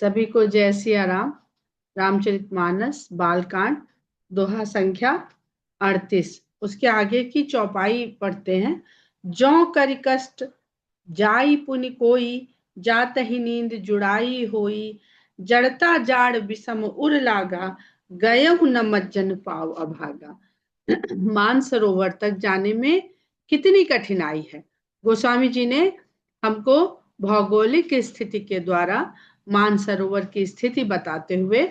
सभी को जय सिया राम। रामचरितमानस बालकांड दोहा संख्या 38। उसके आगे की चौपाई पढ़ते हैं। जौ करि कष्ट जाई पुनि कोई, जात ही नींद जुड़ाई होई, जड़ता जाड़ विषम उर लागा, गयहु न मज्जन पाव अभागा। मानसरोवर तक जाने में कितनी कठिनाई है। गोस्वामी जी ने हमको भौगोलिक स्थिति के द्वारा मानसरोवर की स्थिति बताते हुए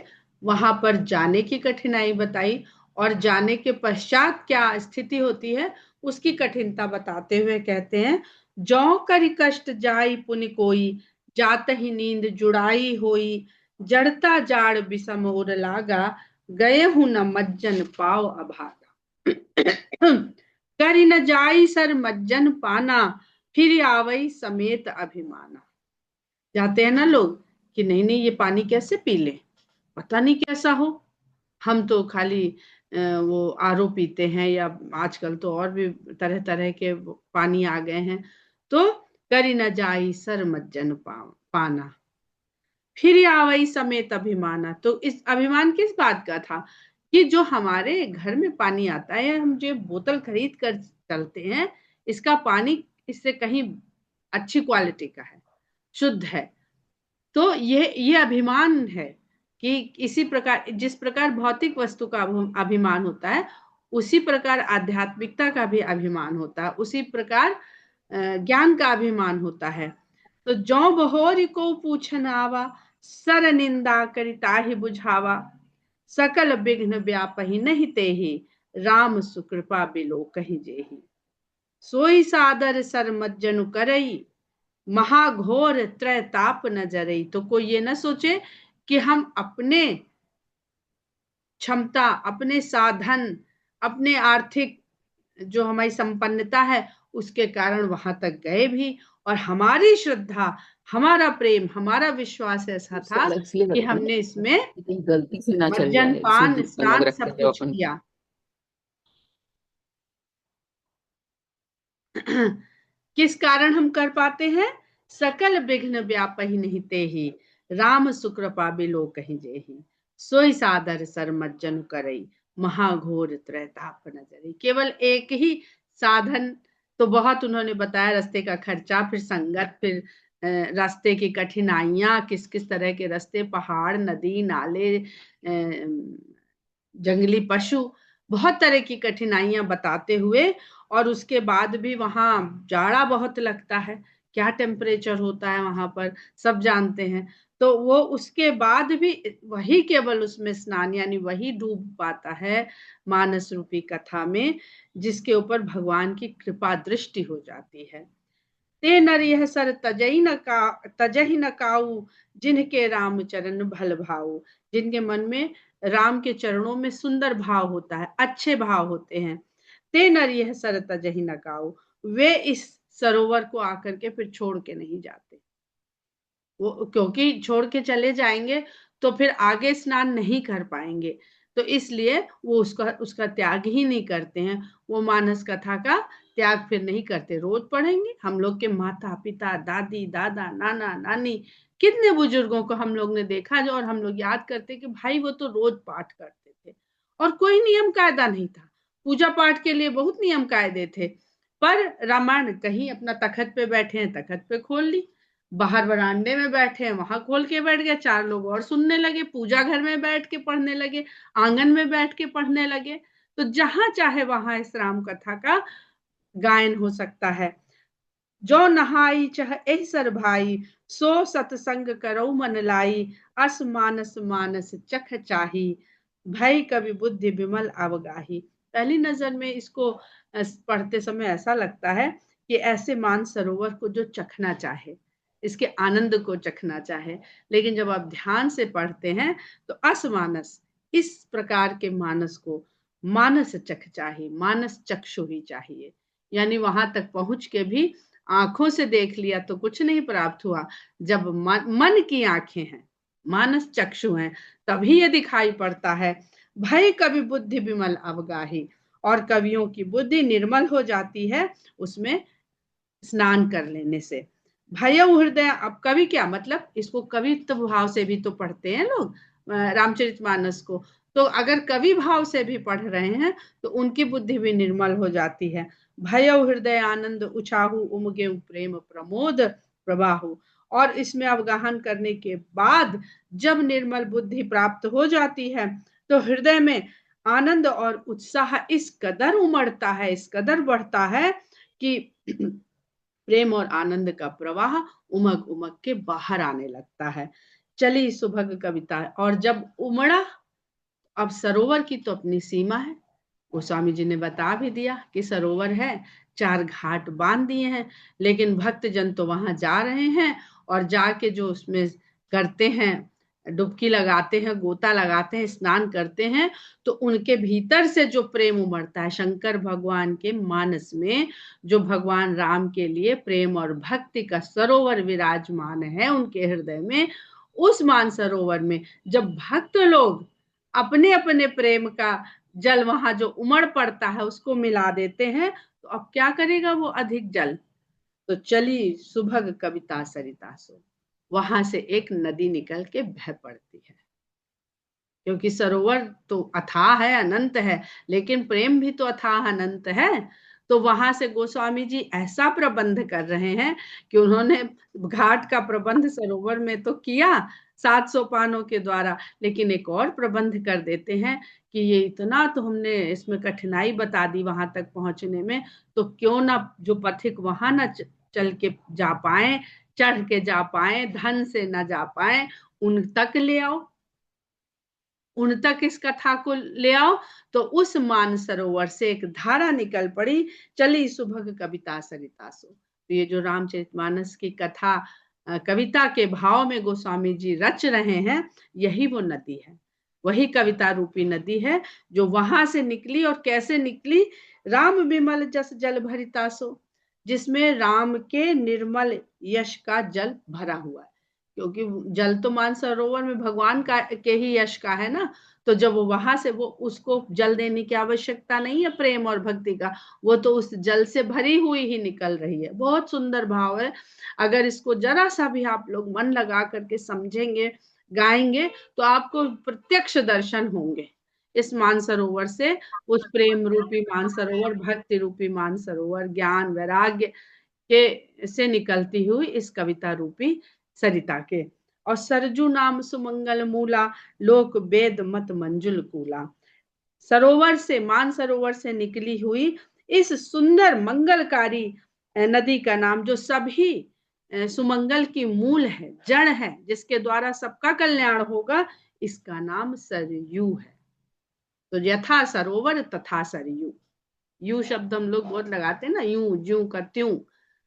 वहां पर जाने की कठिनाई बताई और जाने के पश्चात क्या स्थिति होती है उसकी कठिनता बताते हुए कहते हैं, जौ करि कष्ट जाई पुनि कोई, जात ही नींद जुड़ाई होई, जड़ता जाड़ विषम उर लागा, गए हूं न मज्जन पाव अभागा। करि न जाई सर मज्जन पाना, फिर आवई समेत अभिमाना। जाते हैं ना लोग कि नहीं नहीं ये पानी कैसे पी ले, पता नहीं कैसा हो। हम तो खाली वो आरओ पीते हैं, या आजकल तो और भी तरह तरह के पानी आ गए हैं। तो करी न जाई सर मज्जन पाना, फिर आवई समेत अभिमाना। तो इस अभिमान किस बात का था कि जो हमारे घर में पानी आता है, हम जो बोतल खरीद कर चलते हैं, इसका पानी इससे कहीं अच्छी क्वालिटी का है, शुद्ध है। तो ये अभिमान है कि इसी प्रकार, जिस प्रकार भौतिक वस्तु का अभिमान होता है, उसी प्रकार आध्यात्मिकता का भी अभिमान होता है, उसी प्रकार ज्ञान का अभिमान होता है। तो जौ बहोरी को पूछन आवा, सर निंदा करिता ही बुझावा, सकल विघ्न व्यापहि नहीं तेहि, राम सुकृपा बिलो कहीं जेहि। सोई सादर सर मज्जनु करई, महाघोर त्रैताप न जरई। तो कोई ये ना सोचे कि हम अपने क्षमता, अपने साधन, अपने आर्थिक जो हमारी संपन्नता है उसके कारण वहां तक गए भी, और हमारी श्रद्धा, हमारा प्रेम, हमारा विश्वास ऐसा उससे था अलग इसलिए कि रखते हैं हमने इसमें कि कहीं गलती से ना चल मज्जन जाए, पान इसलिए अलग स्नान रखते सब हैं कुछ अपन। किया। किस कारण हम कर पाते हैं? सकल विघ्न व्यापहि नहीं तेहि, राम सुकृपा बिलो कहीं जेहि, सोई सादर सर मज्जन करई, महाघोर त्रैताप न जरई। केवल एक ही साधन तो बहुत उन्होंने बताया, रास्ते का खर्चा, फिर संगत, फिर रास्ते की कठिनाइयां, किस किस तरह के रास्ते, पहाड़, नदी, नाले, जंगली पशु, बहुत तरह की कठिनाइयां बताते हुए, और उसके बाद भी वहां जाड़ा बहुत लगता है, क्या टेम्परेचर होता है वहां पर सब जानते हैं। तो वो उसके बाद भी वही केवल उसमें स्नान, यानी वही डूब पाता है मानस रूपी कथा में, जिसके ऊपर भगवान की कृपा दृष्टि हो जाती है। ते नर यह सर तजहि न काऊ, जिनके राम चरण भल भाऊ। जिनके मन में राम के चरणों में सुंदर भाव होता है, अच्छे भाव होते हैं। ते नर यह सर तजहि न काऊ, वे इस सरोवर को आकर के फिर छोड़ के नहीं जाते। वो क्योंकि छोड़ के चले जाएंगे तो फिर आगे स्नान नहीं कर पाएंगे, तो इसलिए वो उसका उसका त्याग ही नहीं करते हैं। वो मानस कथा का त्याग फिर नहीं करते। रोज पढ़ेंगे। हम लोग के माता पिता, दादी दादा, नाना नानी, कितने बुजुर्गों को हम लोग ने देखा जो, और हम लोग याद करते कि भाई वो तो रोज पाठ करते थे और कोई नियम कायदा नहीं था। पूजा पाठ के लिए बहुत नियम कायदे थे, पर रामायण कहीं अपना तखत पे बैठे हैं, तखत पे खोल ली, बाहर बरामदे में बैठे हैं वहां खोल के बैठ गए, चार लोग और सुनने लगे, पूजा घर में बैठ के पढ़ने लगे, आंगन में बैठ के पढ़ने लगे। तो जहां चाहे वहां इस राम कथा का गायन हो सकता है। जो नहाई चह एहि सर भाई, सो सतसंग करो मन लाई, अस मानस मानस चख चाही, भय कवि बुद्धि विमल अवगाही। पहली नजर में इसको पढ़ते समय ऐसा लगता है कि ऐसे मान सरोवर को जो चखना चाहे, इसके आनंद को चखना चाहे, लेकिन जब आप ध्यान से पढ़ते हैं तो असमानस, इस प्रकार के मानस को मानस चख चाहिए, मानस चक्षु ही चाहिए। यानी वहां तक पहुंच के भी आंखों से देख लिया तो कुछ नहीं प्राप्त हुआ। जब मन की आंखें हैं, मानस चक्षु हैं, तभी ये दिखाई पड़ता है। भय कवि बुद्धि विमल अवगाही, और कवियों की बुद्धि निर्मल हो जाती है उसमें स्नान कर लेने से। भयउ हृदय, अब कवि क्या मतलब, इसको कवित्व भाव से भी तो पढ़ते हैं लोग रामचरितमानस को। तो अगर कवि भाव से भी पढ़ रहे हैं तो उनकी बुद्धि भी निर्मल हो जाती है। भयउ हृदय आनंद उछाहु उमगे प्रेम प्रमोद प्रवाहु। और इसमें अवगाहन करने के बाद जब निर्मल बुद्धि प्राप्त हो जाती है तो हृदय में आनंद और उत्साह इस कदर उमड़ता है, इस कदर बढ़ता है कि प्रेम और आनंद का प्रवाह उमग उमग के बाहर आने लगता है। चली सुभग कविता, और जब उमड़ा, अब सरोवर की तो अपनी सीमा है, गोस्वामी जी ने बता भी दिया कि सरोवर है, 4 घाट बांध दिए हैं, लेकिन भक्त जन तो वहां जा रहे हैं और जाके जो उसमें करते हैं, डुबकी लगाते हैं, गोता लगाते हैं, स्नान करते हैं, तो उनके भीतर से जो प्रेम उमड़ता है शंकर भगवान के मानस में, जो भगवान राम के लिए प्रेम और भक्ति का सरोवर विराजमान है उनके हृदय में, उस मानसरोवर में जब भक्त लोग अपने अपने प्रेम का जल वहां जो उमड़ पड़ता है उसको मिला देते हैं, तो अब क्या करेगा वो अधिक जल। तो चली सुभग कविता सरिता सो, वहां से एक नदी निकल के बह पड़ती है, क्योंकि सरोवर तो अथाह है, अनंत है, लेकिन प्रेम भी तो अथाह अनंत है। तो वहां से गोस्वामी जी ऐसा प्रबंध कर रहे हैं कि उन्होंने घाट का प्रबंध सरोवर में तो किया 700 पानों के द्वारा, लेकिन एक और प्रबंध कर देते हैं कि ये इतना तो हमने इसमें कठिनाई बता दी वहां तक पहुंचने में, तो क्यों ना जो पथिक वहां ना चल के जा पाए, चढ़ के जा पाए, धन से ना जा पाए, उन तक ले आओ, उन तक इस कथा को ले आओ। तो उस मान सरोवर से एक धारा निकल पड़ी, चली सुभग कविता सरिता सो। तो ये जो रामचरितमानस की कथा कविता के भाव में गोस्वामी जी रच रहे हैं, यही वो नदी है, वही कविता रूपी नदी है जो वहां से निकली। और कैसे निकली, राम विमल जस जल भरिता सो, जिसमें राम के निर्मल यश का जल भरा हुआ है, क्योंकि जल तो मानसरोवर में भगवान का के ही यश का है ना। तो जब वो वहां से, वो उसको जल देने की आवश्यकता नहीं है प्रेम और भक्ति का, वो तो उस जल से भरी हुई ही निकल रही है। बहुत सुंदर भाव है, अगर इसको जरा सा भी आप लोग मन लगा करके समझेंगे, गाएंगे, तो आपको प्रत्यक्ष दर्शन होंगे इस मानसरोवर से, उस प्रेम रूपी मानसरोवर, भक्ति रूपी मानसरोवर, ज्ञान वैराग्य के से निकलती हुई इस कविता रूपी सरिता के। और सरजू नाम सुमंगल मूला, लोक वेद मत मंजुल कूला। सरोवर से, मान सरोवर से निकली हुई इस सुंदर मंगलकारी नदी का नाम, जो सभी सुमंगल की मूल है, जड़ है, जिसके द्वारा सबका कल्याण होगा, इसका नाम सरयू है। तो यथा सरोवर तथा सरयू, यू शब्द हम लोग बहुत लगाते हैं ना, यूं ज्यों का त्यों,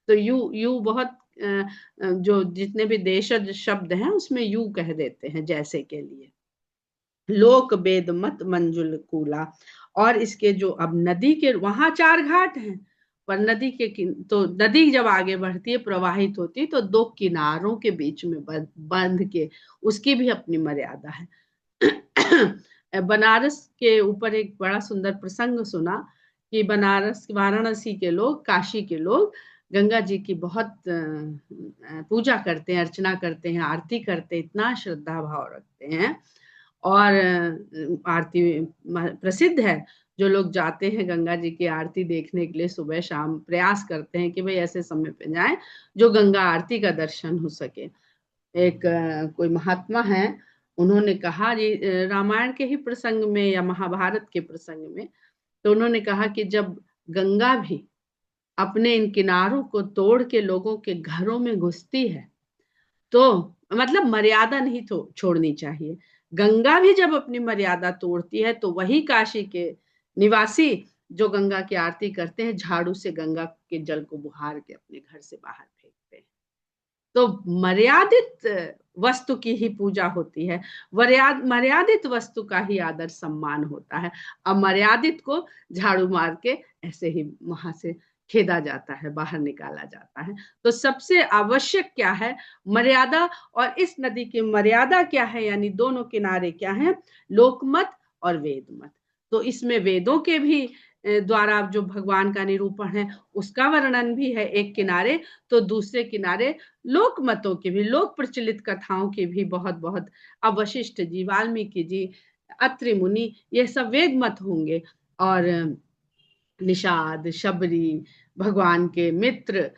तो यू यू बहुत जो जितने भी देशज शब्द हैं उसमें यू कह देते हैं, जैसे के लिए लोक वेद मत मंजुल कूला। और इसके जो अब नदी के वहां 4 घाट हैं, पर नदी के तो नदी जब आगे बढ़ती है, प्रवाहित होती है, तो 2 किनारों के बीच में बंध के, उसकी भी अपनी मर्यादा है। बनारस के ऊपर एक बड़ा सुंदर प्रसंग सुना कि बनारस, वाराणसी के लोग, काशी के लोग गंगा जी की बहुत पूजा करते हैं, अर्चना करते हैं, आरती करते हैं, इतना श्रद्धा भाव रखते हैं। और आरती प्रसिद्ध है, जो लोग जाते हैं गंगा जी की आरती देखने के लिए सुबह शाम प्रयास करते हैं कि भाई ऐसे समय पे जाएं जो गंगा आरती का दर्शन हो सके। एक कोई महात्मा है, उन्होंने कहा, ये रामायण के ही प्रसंग में या महाभारत के प्रसंग में, तो उन्होंने कहा कि जब गंगा भी अपने इन किनारों को तोड़ के लोगों के घरों में घुसती है, तो मतलब मर्यादा नहीं तो छोड़नी चाहिए। गंगा भी जब अपनी मर्यादा तोड़ती है, तो वही काशी के निवासी जो गंगा की आरती करते हैं, झाड़ू से गंगा के जल को बुहार के अपने घर से बाहर फेंकते हैं। तो मर्यादित वस्तु की ही पूजा होती है, मर्यादित वस्तु का ही आदर सम्मान होता है। अमर्यादित को झाड़ू मार के ऐसे ही वहां से खेदा जाता है, बाहर निकाला जाता है। तो सबसे आवश्यक क्या है, मर्यादा। और इस नदी की मर्यादा क्या है, यानी दोनों किनारे क्या है, लोकमत और वेदमत। तो इसमें वेदों के भी द्वारा जो भगवान का निरूपण है उसका वर्णन भी है एक किनारे, तो दूसरे किनारे लोक मतों की भी, लोक प्रचलित कथाओं की भी बहुत बहुत, अब वशिष्ठ जी, वाल्मीकि जी, अत्रि मुनि, ये सब वेद मत होंगे। और निषाद, शबरी, भगवान के मित्र,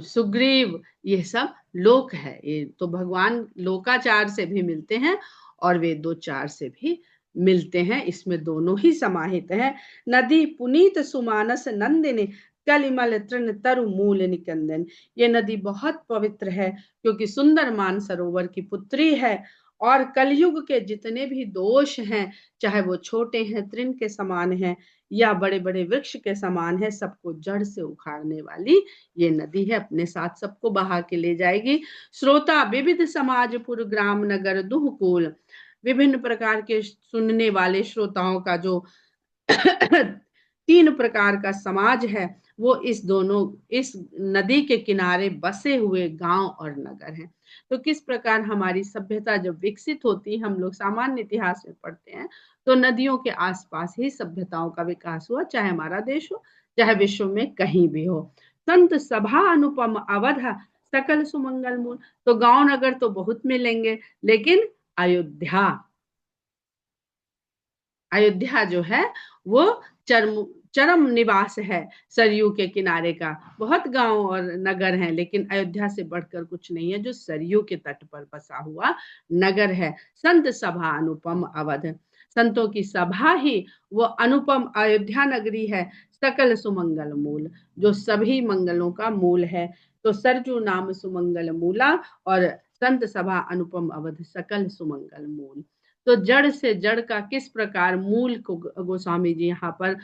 सुग्रीव, ये सब लोक है। ये तो भगवान लोकाचार से भी मिलते हैं और वेदोच्चार से भी मिलते हैं, इसमें दोनों ही समाहित है। नदी पुनीत सुमानस नंदिनी, कलिमल तृण तरु मूल निकंदन। ये नदी बहुत पवित्र है क्योंकि सुंदर मान सरोवर की पुत्री है और कलयुग के जितने भी दोष हैं, चाहे वो छोटे हैं तृण के समान हैं या बड़े बड़े वृक्ष के समान है, सबको जड़ से उखाड़ने वाली ये नदी है, अपने साथ सबको बहा के ले जाएगी। श्रोता विविध समाजपुर ग्राम नगर दुहकुल, विभिन्न प्रकार के सुनने वाले श्रोताओं का जो 3 प्रकार का समाज है, वो इस नदी के किनारे बसे हुए गांव और नगर हैं। तो किस प्रकार हमारी सभ्यता जब विकसित होती, हम लोग सामान्य इतिहास में पढ़ते हैं, तो नदियों के आसपास ही सभ्यताओं का विकास हुआ, चाहे हमारा देश हो, चाहे विश्व में कहीं भी हो। संत सभा अनुपम अवध सकल सुमंगल मूल। तो गांव नगर तो बहुत मिलेंगे, लेकिन अयोध्या, अयोध्या जो है वो चरम चरम निवास है सरयू के किनारे का। बहुत गांव और नगर हैं, लेकिन अयोध्या से बढ़कर कुछ नहीं है, जो सरयू के तट पर बसा हुआ नगर है। संत सभा अनुपम अवध, संतों की सभा ही वो अनुपम अयोध्या नगरी है। सकल सुमंगल मूल, जो सभी मंगलों का मूल है। तो सरजू नाम सुमंगल मूला और संत सभा अनुपम अवध सकल सुमंगल मूल। तो जड़ से जड़ का किस प्रकार मूल को गोस्वामी जी यहाँ पर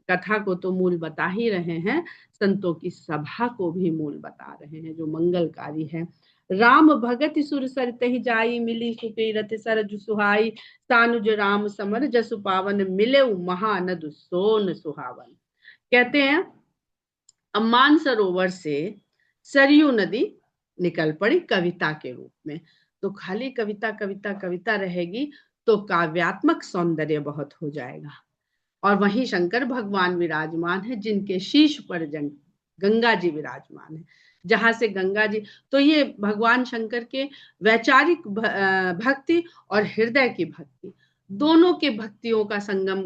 कथा को तो मूल बता ही रहे हैं, संतों की सभा को भी मूल बता रहे हैं जो मंगलकारी है। राम भगत सुर सरते ही जाई, मिली सुतीरथ सरज सुहाई, सानुज राम समर जसु पावन, मिले महानद सोन सुहावन। कहते हैं अम्मान सरोवर से सरयू नदी निकल पड़ी कविता के रूप में। तो खाली कविता कविता कविता रहेगी तो काव्यात्मक सौंदर्य बहुत हो जाएगा। और वहीं शंकर भगवान विराजमान है, जिनके शीश पर गंगा जी विराजमान है, जहां से गंगा जी, तो ये भगवान शंकर के वैचारिक भक्ति और हृदय की भक्ति, दोनों के भक्तियों का संगम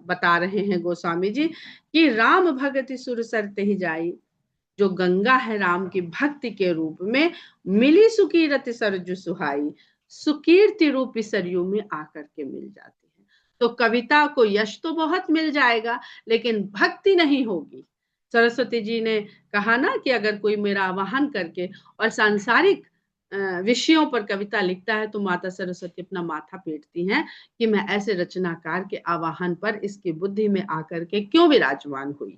बता रहे हैं गोस्वामी जी कि राम भगति सुर सरते ही जाई, जो गंगा है राम की भक्ति के रूप में, मिली सुकीरति सरजु सुहाई, सुकीर्ति रूपी सरयू में आकर के मिल जाती है। तो कविता को यश तो बहुत मिल जाएगा, लेकिन भक्ति नहीं होगी। सरस्वती जी ने कहा ना कि अगर कोई मेरा आवाहन करके और सांसारिक विषयों पर कविता लिखता है, तो माता सरस्वती अपना माथा पीटती हैं कि मैं ऐसे रचनाकार के आवाहन पर इसकी बुद्धि में आकर के क्यों विराजमान हुई,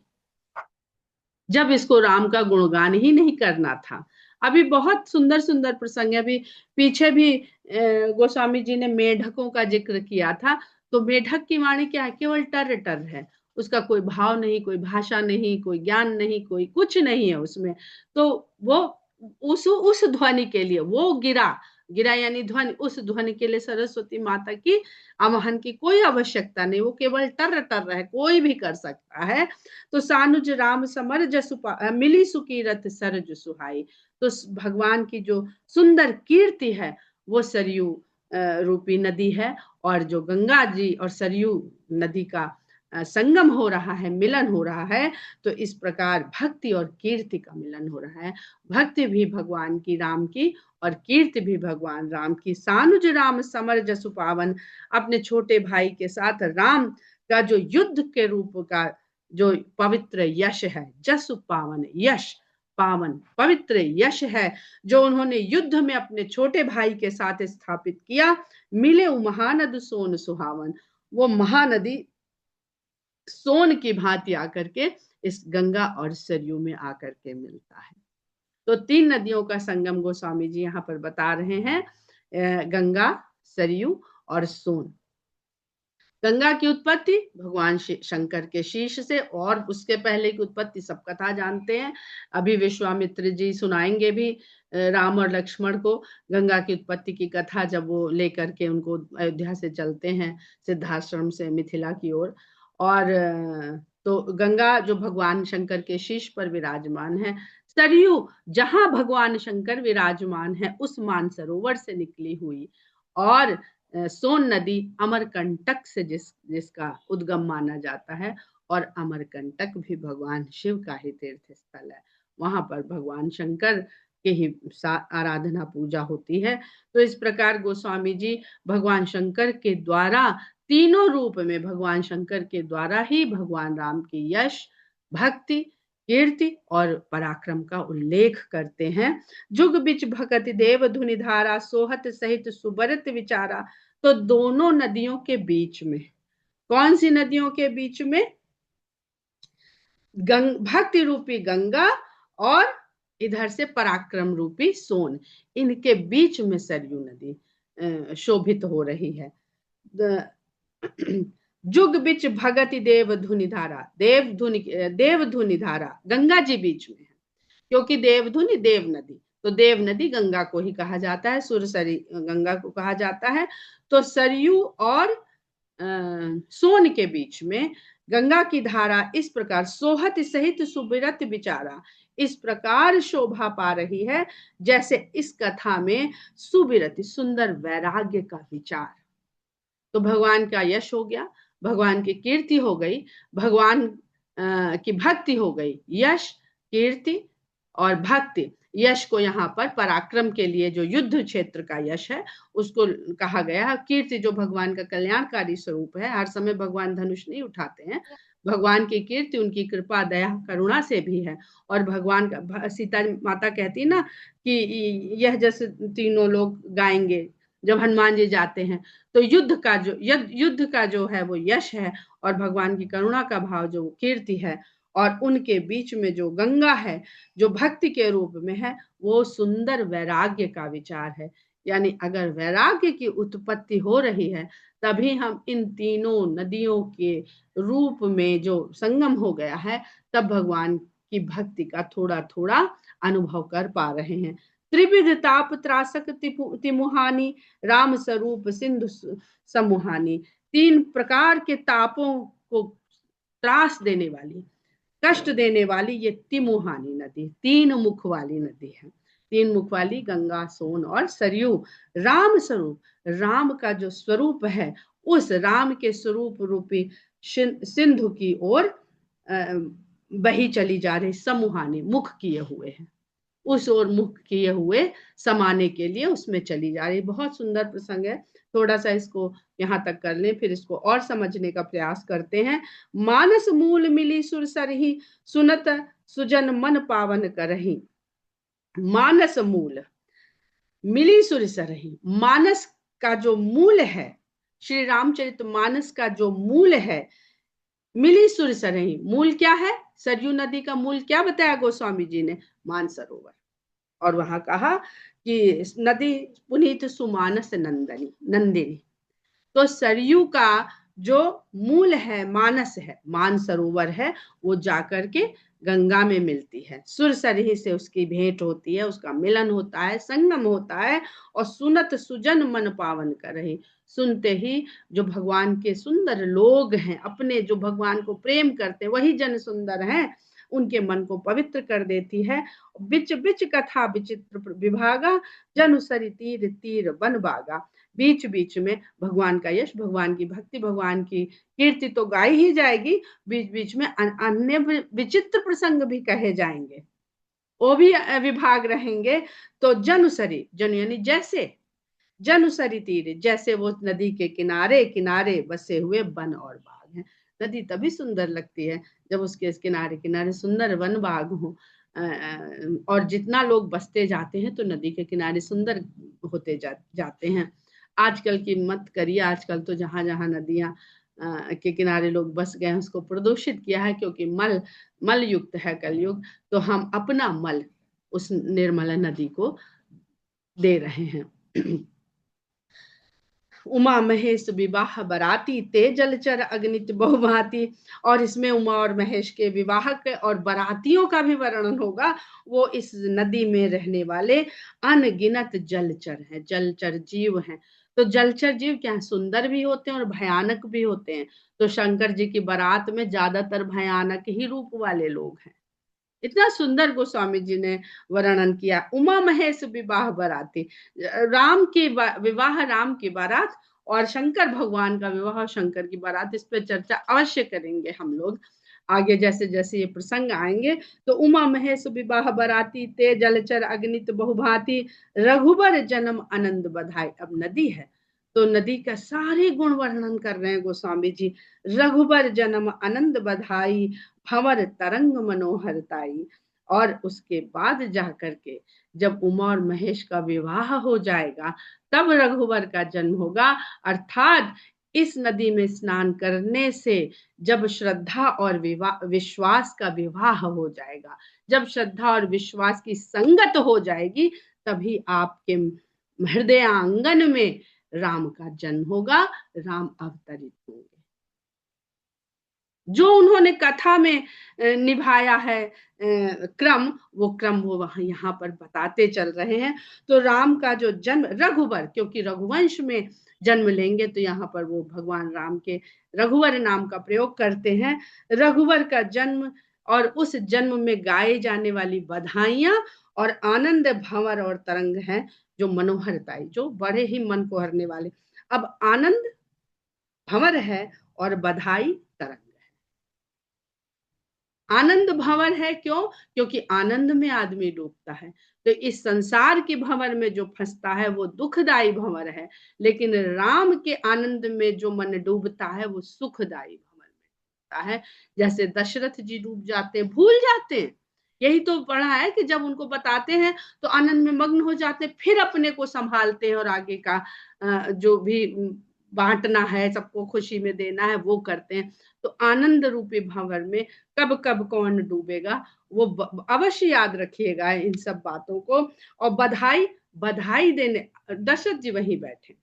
जब इसको राम का गुणगान ही नहीं करना था। अभी बहुत सुंदर सुंदर प्रसंग है। अभी पीछे भी गोस्वामी जी ने मेढकों का जिक्र किया था। तो मेढक की वाणी क्या है? केवल टर टर है, उसका कोई भाव नहीं, कोई भाषा नहीं, कोई ज्ञान नहीं, कोई कुछ नहीं है उसमें। तो वो उस ध्वनि के लिए वो गिरा, गिरा यानी ध्वनि, उस ध्वनि के लिए सरस्वती माता की आवाहन की कोई आवश्यकता नहीं, वो केवल टर टर है, कोई भी कर सकता है। तो सानुज राम समर जसु मिली सुकीरत सरज सुहाई। तो भगवान की जो सुंदर कीर्ति है वो सरयू रूपी नदी है, और जो गंगा जी और सरयू नदी का संगम हो रहा है, मिलन हो रहा है, तो इस प्रकार भक्ति और कीर्ति का मिलन हो रहा है। भक्ति भी भगवान की राम की और कीर्ति भी भगवान राम की। सानुज राम समर जसु पावन, अपने छोटे भाई के साथ राम का जो युद्ध के रूप का जो पवित्र यश है, जसु पावन, यश पावन पवित्र यश है, जो उन्होंने युद्ध में अपने छोटे भाई के साथ स्थापित किया। मिले महानद सोन सुहावन, वो महानदी सोन की भांति आकर के इस गंगा और सरयू में आकर के मिलता है। तो 3 नदियों का संगम गोस्वामी जी यहाँ पर बता रहे हैं, गंगा, सरयू और सोन। गंगा की उत्पत्ति भगवान शंकर के शीश से, और उसके पहले की उत्पत्ति सब कथा जानते हैं। अभी विश्वामित्र जी सुनाएंगे भी राम और लक्ष्मण को गंगा की उत्पत्ति की कथा, जब वो लेकर के उनको अयोध्या से चलते हैं सिद्धाश्रम से मिथिला की ओर। और तो गंगा जो भगवान शंकर के शीश पर विराजमान है, सरयू जहां भगवान शंकर विराजमान है उस मानसरोवर से निकली हुई, और सोन नदी अमरकंटक से जिसका उद्गम माना जाता है, और अमरकंटक भी भगवान शिव का ही तीर्थ स्थल है। वहां पर भगवान शंकर के ही आराधना पूजा होती है। तो इस प्रकार गोस्वामी जी भगवान शंकर के द्वारा, तीनों रूप में भगवान शंकर के द्वारा ही भगवान राम की यश, भक्ति, कीर्ति और पराक्रम का उल्लेख करते हैं। जुग बिच भगत देव धुनि धारा, सोहत सहित सुबरत विचारा। तो दोनों नदियों के बीच में, कौन सी नदियों के बीच में? भक्ति रूपी गंगा और इधर से पराक्रम रूपी सोन, इनके बीच में सरयू नदी शोभित हो रही है। जुग बिच भगति देव धुनि धारा, देव धुनि धारा गंगा जी बीच में है, क्योंकि देव धुनि देव नदी, तो देव नदी गंगा को ही कहा जाता है, सुरसरी गंगा को कहा जाता है। तो सरयू और सोन के बीच में गंगा की धारा इस प्रकार सोहत सहित सुबिरत विचारा, इस प्रकार शोभा पा रही है जैसे इस कथा में सुबिरत सुंदर वैराग्य का विचार। तो भगवान का यश हो गया, भगवान की कीर्ति हो गई, भगवान की भक्ति हो गई, यश, कीर्ति और भक्ति। यश को यहाँ पर पराक्रम के लिए जो युद्ध क्षेत्र का यश है उसको कहा गया। कीर्ति जो भगवान का कल्याणकारी स्वरूप है, हर समय भगवान धनुष नहीं उठाते हैं, भगवान की कीर्ति उनकी कृपा, दया, करुणा से भी है। और भगवान का, सीता माता कहती ना कि यह जैसे तीनों लोग गाएंगे जब हनुमान जी जाते हैं, तो युद्ध का जो है वो यश है, और भगवान की करुणा का भाव जो कीर्ति है, और उनके बीच में जो गंगा है जो भक्ति के रूप में है, वो सुंदर वैराग्य का विचार है। यानी अगर वैराग्य की उत्पत्ति हो रही है, तभी हम इन तीनों नदियों के रूप में जो संगम हो गया है, तब भगवान की भक्ति का थोड़ा थोड़ा अनुभव कर पा रहे हैं। त्रिविध ताप त्रासक तिमुहानी, राम स्वरूप सिंधु समूहानी। तीन प्रकार के तापों को त्रास देने वाली, कष्ट देने वाली ये तिमुहानी नदी, तीन मुख वाली नदी है। तीन मुख वाली गंगा, सोन और सरयू राम स्वरूप, राम का जो स्वरूप है, उस राम के स्वरूप रूपी सिंधु की ओर बही चली जा रही, समूहानी मुख किए हुए हैं, उस ओर मुख किए हुए समाने के लिए उसमें चली जा रही। बहुत सुंदर प्रसंग है, थोड़ा सा इसको यहाँ तक कर लें, फिर इसको और समझने का प्रयास करते हैं। मानस मूल मिली सुरसरही, सुनत सुजन मन पावन करही। मानस मूल मिली सुरसरही, मानस का जो मूल है, श्री रामचरित मानस का जो मूल है, मिली सुरसरही, मूल क्या है? सरयू नदी का मूल क्या बताया गोस्वामी जी ने? मानसरोवर। और वहां कहा कि नदी पुनीत सुमानस नंदिनी। तो सरयू का जो मूल है मानस है, मानसरोवर है, वो जाकर के गंगा में मिलती है, सुरसरही से उसकी भेंट होती है, उसका मिलन होता है, संगम होता है। और सुनत सुजन मन पावन कर रही, सुनते ही जो भगवान के सुंदर लोग हैं, अपने जो भगवान को प्रेम करते हैं, वही जन सुंदर हैं, उनके मन को पवित्र कर देती है। बिच बिच कथा विचित्र विभागा, जनु सरि तीर तीर बन बागा। बीच बीच में भगवान का यश, भगवान की भक्ति, भगवान की कीर्ति तो गाई ही जाएगी, बीच बीच में अन्य विचित्र प्रसंग भी कहे जाएंगे, वो भी विभाग रहेंगे। तो जनुसरी, जनु यानी जैसे, जनुसरी तीर, जैसे वो नदी के किनारे किनारे बसे हुए वन और बाग हैं। नदी तभी सुंदर लगती है जब उसके किनारे किनारे सुंदर वन बाग हो, और जितना लोग बसते जाते हैं तो नदी के किनारे सुंदर होते जाते हैं। आजकल की मत करिए, आजकल तो जहां जहां नदियां के किनारे लोग बस गए हैं उसको प्रदूषित किया है, क्योंकि मल युक्त है कलयुग। तो हम अपना मल उस निर्मल नदी को दे रहे हैं। उमा महेश विवाह बराती, ते जलचर अग्नित बहुभांति। और इसमें उमा और महेश के विवाह और बरातियों का भी वर्णन होगा। वो इस नदी में रहने वाले अनगिनत जलचर हैं, जलचर जीव हैं। तो जलचर जीव क्या सुंदर भी होते हैं और भयानक भी होते हैं। तो शंकर जी की बारात में ज्यादातर भयानक ही रूप वाले लोग हैं। इतना सुंदर गोस्वामी जी ने वर्णन किया। उमा महेश विवाह बाराती, राम की विवाह, राम की बारात और शंकर भगवान का विवाह, शंकर की बारात, इस पे चर्चा अवश्य करेंगे हम लोग आगे जैसे जैसे ये प्रसंग आएंगे। तो उमा महेश विवाह बराती, ते जलचर अग्नित बहुभांति, रघुबर जन्म आनंद बधाई। अब नदी है तो नदी का सारे गुण वर्णन कर रहे हैं गोस्वामी जी। रघुबर जन्म आनंद बधाई, भंवर तरंग मनोहरताई। और उसके बाद जा करके जब उमा और महेश का विवाह हो जाएगा तब रघुवर का जन्म होगा। अर्थात इस नदी में स्नान करने से जब श्रद्धा और विश्वास का विवाह हो जाएगा, जब श्रद्धा और विश्वास की संगत हो जाएगी, तभी आपके हृदय आंगन में राम का जन्म होगा, राम अवतरित होंगे। जो उन्होंने कथा में निभाया है क्रम, वो क्रम वो वहां यहाँ पर बताते चल रहे हैं। तो राम का जो जन्म रघुवर, क्योंकि रघुवंश में जन्म लेंगे तो यहाँ पर वो भगवान राम के रघुवर नाम का प्रयोग करते हैं। रघुवर का जन्म और उस जन्म में गाए जाने वाली बधाइयां और आनंद भंवर और तरंग हैं जो मनोहरताई, जो बड़े ही मन को हरने वाले। अब आनंद भंवर है और बधाई तरंग। आनंद भंवर है क्यों? क्योंकि आनंद में आदमी डूबता है। तो इस संसार के भंवर में जो फंसता है वो दुखदाई भंवर है, लेकिन राम के आनंद में जो मन डूबता है वो सुखदाई भंवर में डूबता है। जैसे दशरथ जी डूब जाते हैं, भूल जाते हैं। यही तो पढ़ा है कि जब उनको बताते हैं तो आनंद में मग्न हो जाते हैं, फिर अपने को संभालते हैं और आगे का जो भी बांटना है, सबको खुशी में देना है, वो करते हैं। तो आनंद रूपी भंवर में कब कब कौन डूबेगा, वो अवश्य याद रखिएगा इन सब बातों को। और बधाई, बधाई देने दशरथ जी वहीं बैठे,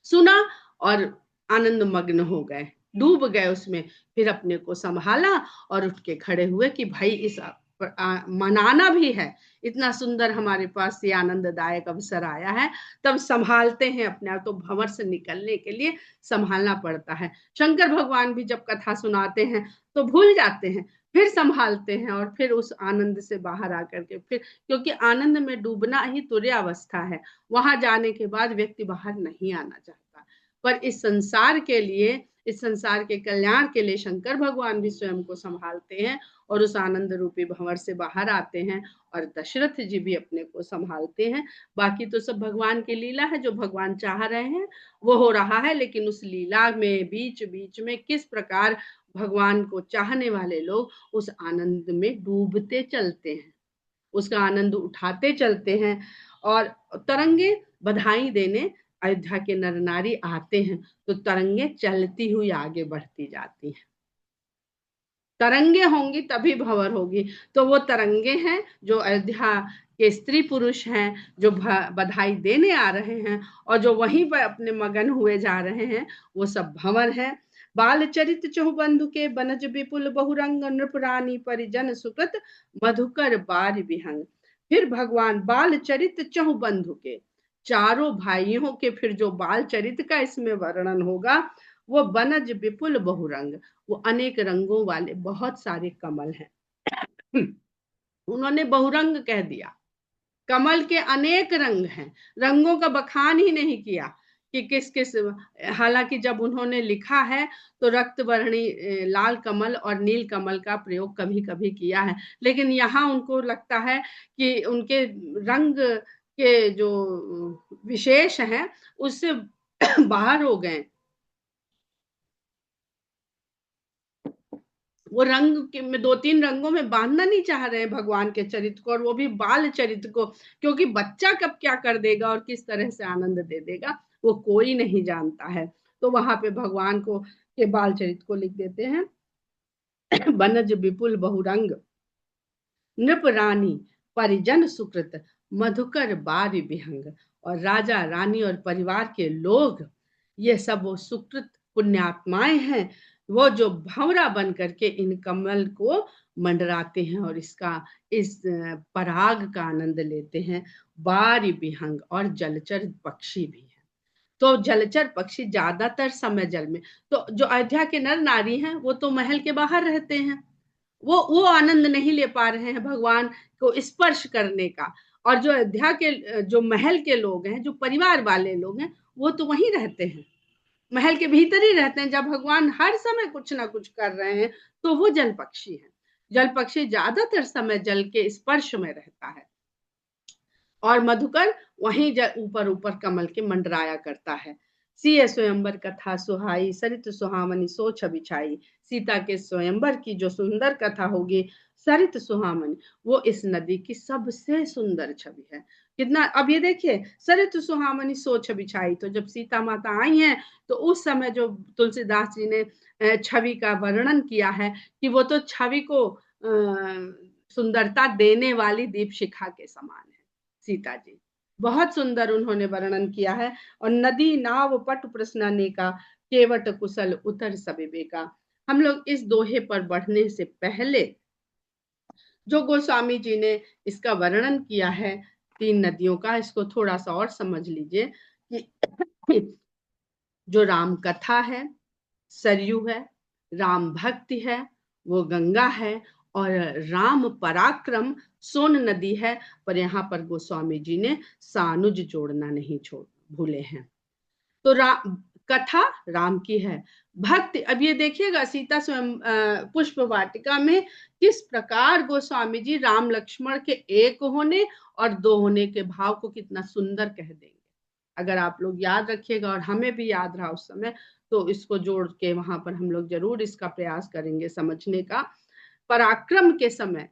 सुना और आनंद मग्न हो गए, डूब गए उसमें। फिर अपने को संभाला और उठ के खड़े हुए कि भाई इस मनाना भी है, इतना सुंदर हमारे पास ये आनंददायक अवसर आया है, तब संभालते हैं अपने आप। तो भंवर से निकलने के लिए संभालना पड़ता है। शंकर भगवान भी जब कथा सुनाते हैं तो भूल जाते हैं, फिर संभालते हैं और फिर उस आनंद से बाहर आकर के फिर, क्योंकि आनंद में डूबना ही तुर्यावस्था है, वहां जाने के बाद व्यक्ति बाहर नहीं आना चाहता। पर इस संसार के लिए, इस संसार के कल्याण के लिए शंकर भगवान भी स्वयं को संभालते हैं और उस आनंद रूपी भंवर से बाहर आते हैं, और दशरथ जी भी अपने को संभालते हैं। बाकी तो सब भगवान की लीला है, जो भगवान चाह रहे हैं वो हो रहा है। लेकिन उस लीला में बीच बीच में किस प्रकार भगवान को चाहने वाले लोग उस आनंद में डूबते चलते हैं, उसका आनंद उठाते चलते हैं। और तरंगे बधाई देने अयोध्या के नर नारी आते हैं तो तरंगे चलती हुई आगे बढ़ती जाती हैं। तरंगे होंगी तभी भंवर होगी। तो वो तरंगे हैं जो अयोध्या के स्त्री पुरुष हैं, जो बधाई देने आ रहे हैं और जो वहीं पर अपने मगन हुए जा रहे हैं, वो सब भंवर है। बाल चरित चहुबंधु के बनज विपुल बहुरंग, नृपरानी परिजन सुकृत, मधुकर बार विहंग। फिर भगवान बाल चरित चहुबंधु के, चारों भाइयों के फिर जो बाल चरित का इसमें वर्णन होगा, वो बनज विपुल बहुरंग, वो अनेक रंगों वाले बहुत सारे कमल हैं। उन्होंने बहुरंग कह दिया, कमल के अनेक रंग हैं, रंगों का बखान ही नहीं किया कि किस किस। हालांकि जब उन्होंने लिखा है तो रक्त वर्णी लाल कमल और नील कमल का प्रयोग कभी कभी किया है, लेकिन यहाँ उनको लगता है कि उनके रंग के जो विशेष हैं उससे बाहर हो गए। वो रंग के में दो तीन रंगों में बांधना नहीं चाह रहे हैं भगवान के चरित्र को, और वो भी बाल चरित्र को, क्योंकि बच्चा कब क्या कर देगा और किस तरह से आनंद दे देगा वो कोई नहीं जानता है। तो वहां पे भगवान को के बाल चरित्र को लिख देते हैं। बनज विपुल बहुरंग, नृप रानी परिजन सुकृत, मधुकर बार विहंग। और राजा रानी और परिवार के लोग, ये सब वो सुकृत पुण्यात्माएं हैं, वो जो भंवरा बन करके इन कमल को मंडराते हैं और इसका इस पराग का आनंद लेते हैं। बार विहंग और जलचर पक्षी भी है। तो जलचर पक्षी ज्यादातर समय जल में। तो जो अयोध्या के नर नारी हैं वो तो महल के बाहर रहते हैं, वो आनंद नहीं ले पा रहे हैं भगवान को स्पर्श करने का। और जो अयोध्या के जो महल के लोग हैं, जो परिवार वाले लोग हैं, वो तो वहीं रहते हैं, महल के भीतर ही रहते हैं। जब भगवान हर समय कुछ ना कुछ कर रहे हैं तो वो जल पक्षी है। जल पक्षी ज्यादातर समय जल के स्पर्श में रहता है। और मधुकर वहीं ऊपर ऊपर कमल के मंडराया करता है। सिय स्वयंवर कथा सुहाई, सरित सुहामनी सो छवि छाई। सीता के स्वयंवर की जो सुंदर कथा होगी, सरित सुहामनी, वो इस नदी की सबसे सुंदर छवि है। कितना, अब ये देखिए, सरित सुहामनी सो छवि छाई, तो जब सीता माता आई हैं तो उस समय जो तुलसीदास जी ने छवि का वर्णन किया है कि वो तो छवि को सुंदरता देने वाली दीप शिखा के समान है सीता जी। बहुत सुंदर उन्होंने वर्णन किया है। और नदी नाव पट प्रश्न का, केवट कुशल उतर सबिबे का। हम लोग इस दोहे पर बढ़ने से पहले जो गोस्वामी जी ने इसका वर्णन किया है तीन नदियों का, इसको थोड़ा सा और समझ लीजिए कि जो राम कथा है सरयू है, राम भक्ति है वो गंगा है, और राम पराक्रम सोन नदी है। पर यहाँ पर गोस्वामी जी ने सानुज जोड़ना नहीं छोड़ भूले हैं। तो कथा राम की है, भक्ति, अब ये देखिएगा सीता स्वयं पुष्प वाटिका में किस प्रकार गोस्वामी जी राम लक्ष्मण के एक होने और दो होने के भाव को कितना सुंदर कह देंगे। अगर आप लोग याद रखिएगा और हमें भी याद रहा उस समय, तो इसको जोड़ के वहां पर हम लोग जरूर इसका प्रयास करेंगे समझने का। पराक्रम के समय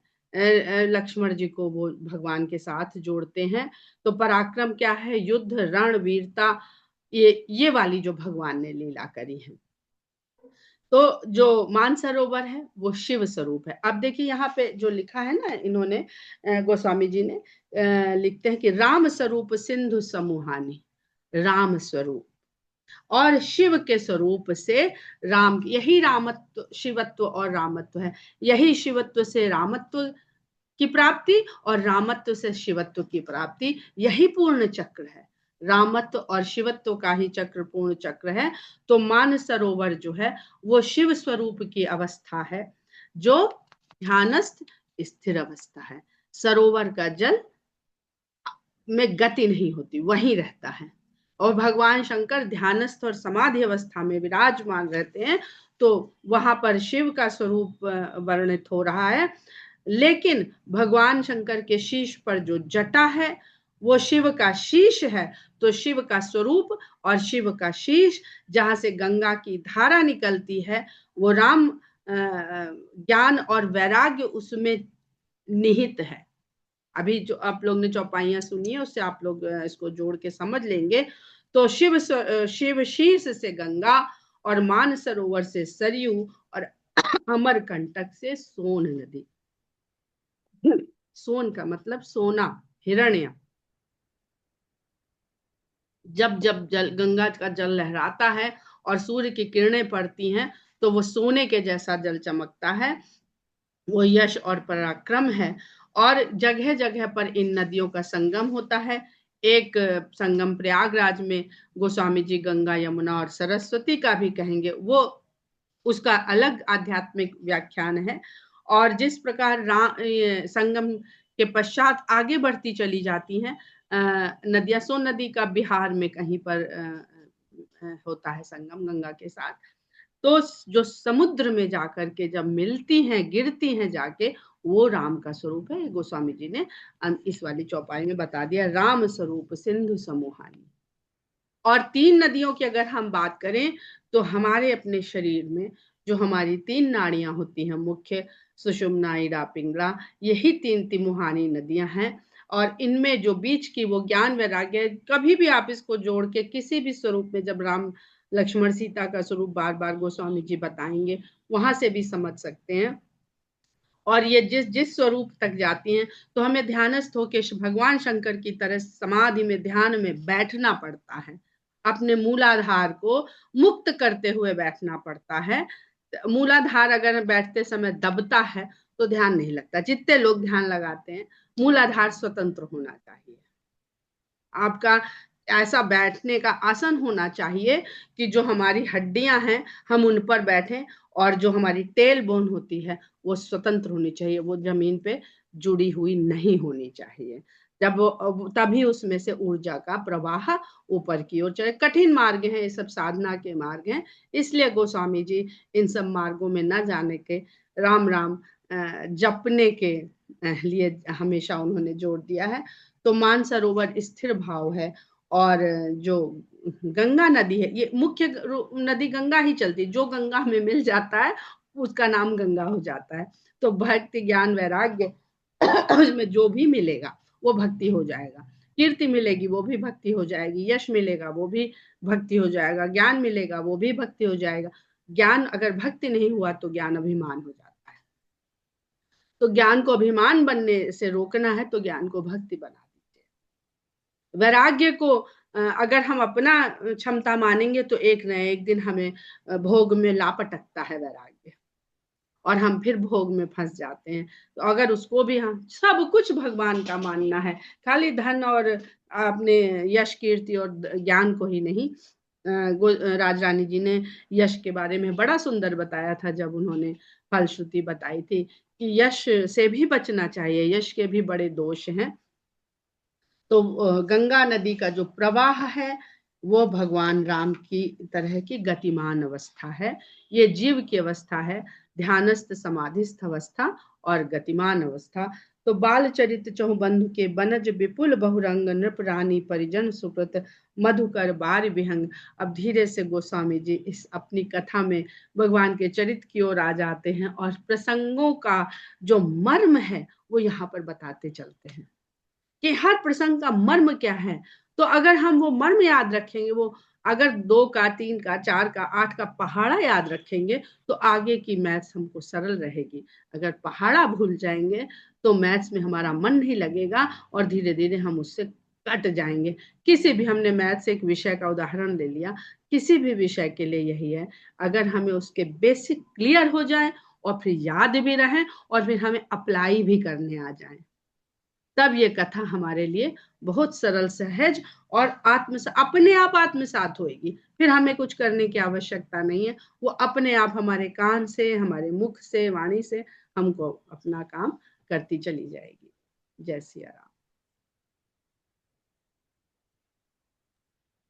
लक्ष्मण जी को वो भगवान के साथ जोड़ते हैं। तो पराक्रम क्या है, युद्ध, रण, वीरता, ये वाली जो भगवान ने लीला करी है। तो जो मानसरोवर है वो शिव स्वरूप है। अब देखिए यहाँ पे जो लिखा है ना इन्होंने, गोस्वामी जी ने लिखते हैं कि राम स्वरूप सिंधु समूहानी, राम स्वरूप और शिव के स्वरूप से राम, यही रामत्व, शिवत्व और रामत्व है। यही शिवत्व से रामत्व की प्राप्ति और रामत्व से शिवत्व की प्राप्ति, यही पूर्ण चक्र है। रामत्व और शिवत्व का ही चक्र पूर्ण चक्र है। तो मानसरोवर जो है वो शिव स्वरूप की अवस्था है, जो ध्यानस्थ स्थिर अवस्था है। सरोवर का जल में गति नहीं होती, वहीं रहता है। और भगवान शंकर ध्यानस्थ और समाधि अवस्था में विराजमान रहते हैं। तो वहां पर शिव का स्वरूप वर्णित हो रहा है। लेकिन भगवान शंकर के शीश पर जो जटा है वो शिव का शीश है। तो शिव का स्वरूप और शिव का शीश, जहां से गंगा की धारा निकलती है, वो राम ज्ञान और वैराग्य उसमें निहित है। अभी जो आप लोग ने चौपाइयां सुनी है उससे आप लोग इसको जोड़ के समझ लेंगे। तो शिव शीर्ष से गंगा, और मानसरोवर से सरयू, और अमरकंटक से सोन नदी। सोन का मतलब सोना, हिरण्य। जब जब जल, गंगा का जल लहराता है और सूर्य की किरणें पड़ती हैं तो वो सोने के जैसा जल चमकता है। वो यश और पराक्रम है। और जगह जगह पर इन नदियों का संगम होता है। एक संगम प्रयागराज में गोस्वामी जी गंगा, यमुना और सरस्वती का भी कहेंगे, वो उसका अलग आध्यात्मिक व्याख्यान है। और जिस प्रकार संगम के पश्चात आगे बढ़ती चली जाती हैं नदियां, सोन नदी का बिहार में कहीं पर होता है संगम गंगा के साथ। तो जो समुद्र में जाकर के जब मिलती हैं, गिरती हैं जाके, वो राम का स्वरूप है। गोस्वामी जी ने इस वाली चौपाई में बता दिया, राम स्वरूप सिंधु समूहानी। और तीन नदियों की अगर हम बात करें तो हमारे अपने शरीर में जो हमारी तीन नाड़ियां होती हैं मुख्य, सुषुम्ना, इड़ा, पिंगला, यही तीन तिमुहानी नदियां हैं। और इनमें जो बीच की वो ज्ञान वैराग्य, कभी भी आप इसको जोड़ के किसी भी स्वरूप में, जब राम लक्ष्मण सीता का स्वरूप बार बार गोस्वामी जी बताएंगे, वहां से भी समझ सकते हैं। और ये जिस जिस स्वरूप तक जाती हैं तो हमें ध्यानस्थ होकर भगवान शंकर की तरह समाधि में, ध्यान में बैठना पड़ता है। अपने मूलाधार को मुक्त करते हुए बैठना पड़ता है। मूलाधार अगर बैठते समय दबता है तो ध्यान नहीं लगता। जितने लोग ध्यान लगाते हैं, मूलाधार स्वतंत्र होना चाहिए। आपका ऐसा बैठने का आसन होना चाहिए कि जो हमारी हड्डियां हैं हम उन पर बैठें, और जो हमारी टेल बोन होती है वो स्वतंत्र होनी चाहिए, वो जमीन पे जुड़ी हुई नहीं होनी चाहिए। जब तभी उसमें से ऊर्जा का प्रवाह ऊपर की ओर चले। कठिन मार्ग हैं ये सब, साधना के मार्ग हैं, इसलिए गोस्वामी जी इन सब मार्गों में न जाने के, राम राम जपने के लिए हमेशा उन्होंने जोर दिया है। तो मानसरोवर स्थिर भाव है, और जो गंगा नदी है, ये मुख्य नदी गंगा ही चलती है, जो गंगा में मिल जाता है उसका नाम गंगा हो जाता है। तो भक्ति ज्ञान वैराग्य में जो भी मिलेगा वो भक्ति हो जाएगा। कीर्ति मिलेगी वो भी भक्ति हो जाएगी, यश मिलेगा वो भी भक्ति हो जाएगा, ज्ञान मिलेगा वो भी भक्ति हो जाएगा। ज्ञान अगर भक्ति नहीं हुआ तो ज्ञान अभिमान हो जाता है। तो ज्ञान को अभिमान बनने से रोकना है तो ज्ञान को भक्ति बना दीजिए। वैराग्य को अगर हम अपना क्षमता मानेंगे तो एक न एक दिन हमें भोग में लापटकता है वैराग्य, और हम फिर भोग में फंस जाते हैं। तो अगर उसको भी हम सब कुछ भगवान का मानना है, खाली धन और अपने यश कीर्ति और ज्ञान को ही नहीं। राज रानी जी ने यश के बारे में बड़ा सुंदर बताया था जब उन्होंने फलश्रुति बताई थी कि यश से भी बचना चाहिए, यश के भी बड़े दोष हैं। तो गंगा नदी का जो प्रवाह है वो भगवान राम की तरह की गतिमान अवस्था है। ये जीव की अवस्था है, ध्यानस्थ समाधिस्थ अवस्था और गतिमान अवस्था। तो बाल चरित चहुबंधु के बनज विपुल बहुरंग, नृप रानी परिजन सुकृत, मधुकर बार विहंग। अब धीरे से गोस्वामी जी इस अपनी कथा में भगवान के चरित्र की ओर आ जाते हैं, और प्रसंगों का जो मर्म है वो यहाँ पर बताते चलते हैं कि हर प्रसंग का मर्म क्या है। तो अगर हम वो मर्म याद रखेंगे, वो अगर 2 का 3 का 4 का 8 का पहाड़ा याद रखेंगे तो आगे की मैथ्स हमको सरल रहेगी। अगर पहाड़ा भूल जाएंगे तो मैथ्स में हमारा मन नहीं लगेगा, और धीरे धीरे हम उससे कट जाएंगे। किसी भी, हमने मैथ से एक विषय का उदाहरण ले लिया, किसी भी विषय के लिए यही है, अगर हमें उसके बेसिक क्लियर हो जाए और फिर याद भी रहे और फिर हमें अप्लाई भी करने आ जाए, तब ये कथा हमारे लिए बहुत सरल सहज और अपने आप आत्मसात होएगी। फिर हमें कुछ करने की आवश्यकता नहीं है, वो अपने आप हमारे कान से, हमारे मुख से, वाणी से हमको अपना काम करती चली जाएगी। जय सिया राम।